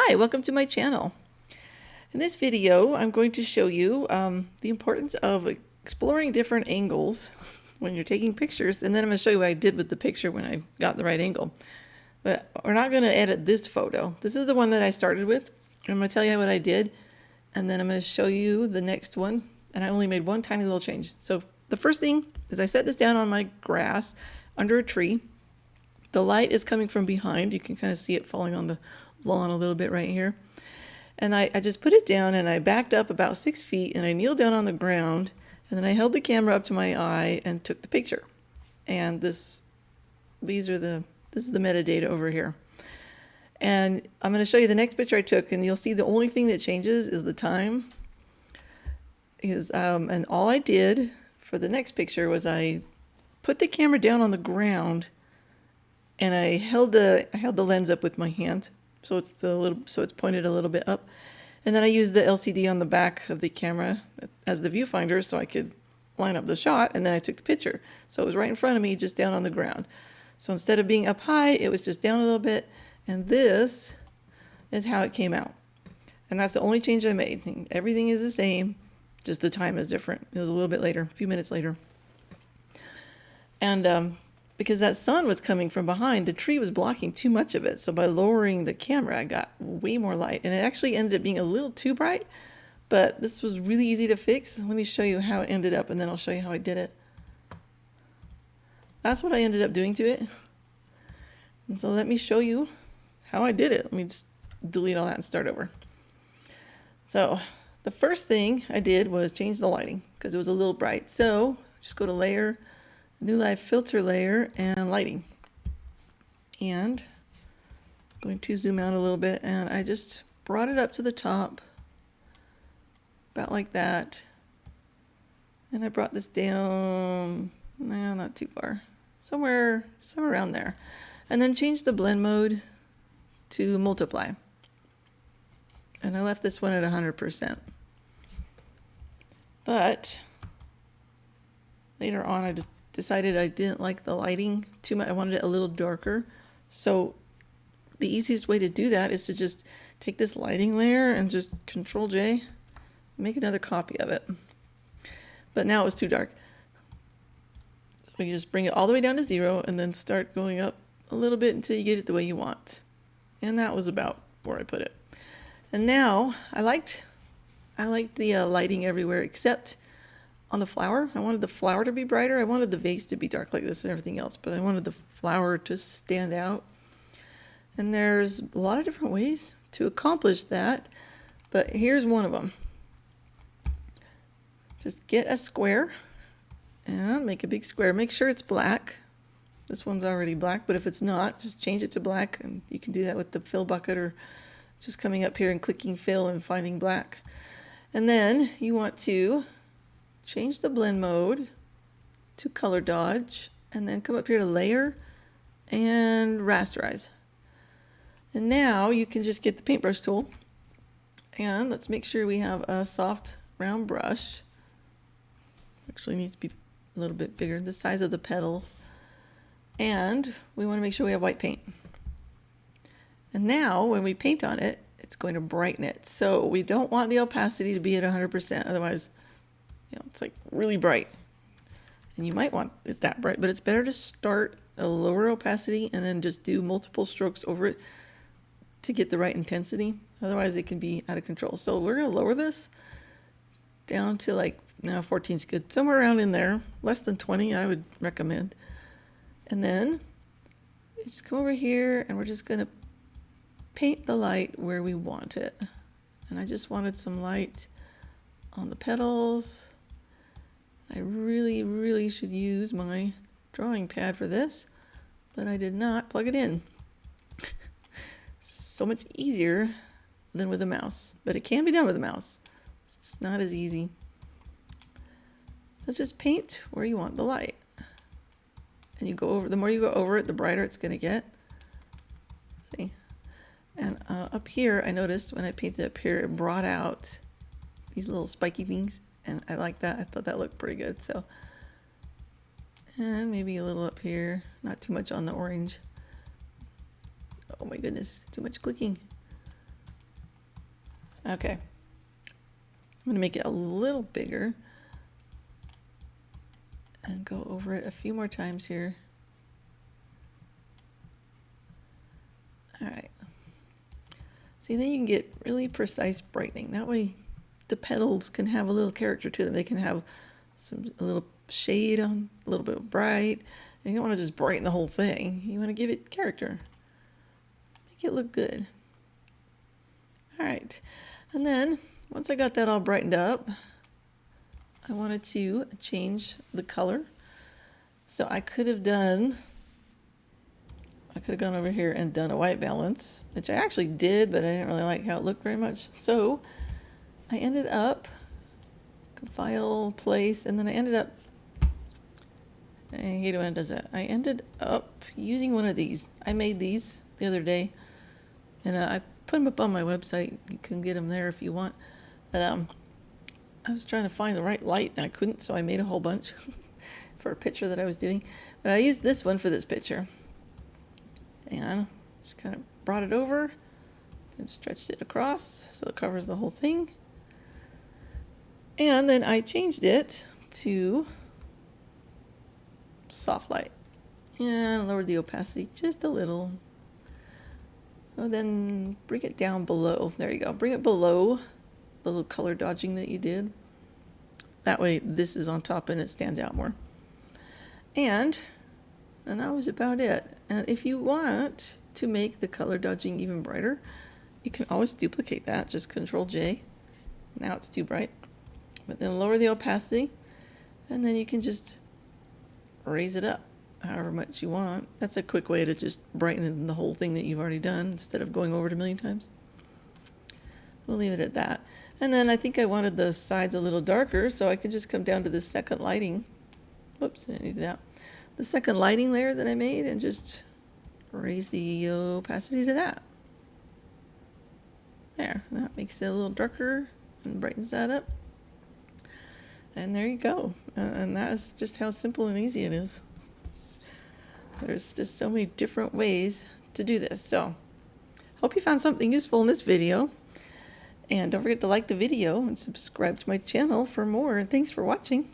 Hi, welcome to my channel. In this video, I'm going to show you the importance of exploring different angles when you're taking pictures, and then I'm going to show you what I did with the picture when I got the right angle. But we're not going to edit this photo. This is the one that I started with. I'm going to tell you what I did, and then I'm going to show you the next one, and I only made one tiny little change. So the first thing is I set this down on my grass under a tree. The light is coming from behind. You can kind of see it falling on the lawn a little bit right here. And I just put it down and I backed up about 6 feet and I kneeled down on the ground and then I held the camera up to my eye and took the picture. And this is the metadata over here. And I'm going to show you the next picture I took, and you'll see the only thing that changes is the time. And all I did for the next picture was I put the camera down on the ground and I held the lens up with my hand. So it's pointed a little bit up. And then I used the LCD on the back of the camera as the viewfinder so I could line up the shot, and then I took the picture. So it was right in front of me, just down on the ground. So instead of being up high, it was just down a little bit, and this is how it came out. And that's the only change I made. Everything is the same, just the time is different. It was a little bit later, a few minutes later. And because that sun was coming from behind, the tree was blocking too much of it. So by lowering the camera, I got way more light. And it actually ended up being a little too bright, but this was really easy to fix. Let me show you how it ended up, and then I'll show you how I did it. That's what I ended up doing to it. And so let me show you how I did it. Let me just delete all that and start over. So the first thing I did was change the lighting because it was a little bright. So just go to Layer, New Life Filter Layer, and Lighting. And I'm going to zoom out a little bit, and I just brought it up to the top, about like that. And I brought this down, no, not too far, somewhere around there. And then changed the blend mode to multiply. And I left this one at 100%. But later on, I decided I didn't like the lighting too much. I wanted it a little darker. So the easiest way to do that is to just take this lighting layer and just Control J, make another copy of it. But now it was too dark. So you just bring it all the way down to 0 and then start going up a little bit until you get it the way you want. And that was about where I put it. And now I liked the lighting everywhere except on the flower. I wanted the flower to be brighter. I wanted the vase to be dark like this and everything else, but I wanted the flower to stand out. And there's a lot of different ways to accomplish that, but here's one of them. Just get a square and make a big square. Make sure it's black. This one's already black, but if it's not, just change it to black, and you can do that with the fill bucket or just coming up here and clicking fill and finding black. And then you want to change the blend mode to color dodge, and then come up here to layer and rasterize. And now you can just get the paintbrush tool, and let's make sure we have a soft round brush. Actually needs to be a little bit bigger, the size of the petals. And we want to make sure we have white paint. And now when we paint on it, it's going to brighten it. So we don't want the opacity to be at 100%, otherwise it's like really bright. And you might want it that bright, but it's better to start a lower opacity and then just do multiple strokes over it to get the right intensity. Otherwise it can be out of control. So we're going to lower this down to like, now 14 is good. Somewhere around in there, less than 20 I would recommend. And then just come over here and we're just going to paint the light where we want it. And I just wanted some light on the petals. I really should use my drawing pad for this, but I did not plug it in. So much easier than with a mouse, but it can be done with a mouse. It's just not as easy. So just paint where you want the light. And you go over, the more you go over it, the brighter it's going to get. See? And up here, I noticed when I painted up here, it brought out these little spiky things. And I like that. I thought that looked pretty good. So, and maybe a little up here, not too much on the orange. Oh my goodness, too much clicking. Okay. I'm going to make it a little bigger and go over it a few more times here. All right. See, then you can get really precise brightening. That way the petals can have a little character to them. They can have a little shade on, a little bit bright. And you don't want to just brighten the whole thing. You want to give it character. Make it look good. All right. And then once I got that all brightened up, I wanted to change the color. So I could have gone over here and done a white balance, which I actually did, but I didn't really like how it looked very much. So I ended up, file, place, and then I ended up, I hate it when it does that. I ended up using one of these. I made these the other day, and I put them up on my website. You can get them there if you want. But I was trying to find the right light, and I couldn't, so I made a whole bunch for a picture that I was doing. But I used this one for this picture. And just kind of brought it over and stretched it across so it covers the whole thing. And then I changed it to soft light and lowered the opacity just a little. And then bring it down below. There you go. Bring it below the little color dodging that you did. That way this is on top and it stands out more. And that was about it. And if you want to make the color dodging even brighter, you can always duplicate that. Just Control J. Now it's too bright. But then lower the opacity, and then you can just raise it up however much you want. That's a quick way to just brighten the whole thing that you've already done instead of going over it a million times. We'll leave it at that. And then I think I wanted the sides a little darker, so I could just come down to the second lighting. Whoops, I didn't do that. The second lighting layer that I made and just raise the opacity to that. There, that makes it a little darker and brightens that up. And there you go. And that's just how simple and easy it is. There's just so many different ways to do this. So, hope you found something useful in this video. And don't forget to like the video and subscribe to my channel for more. And thanks for watching.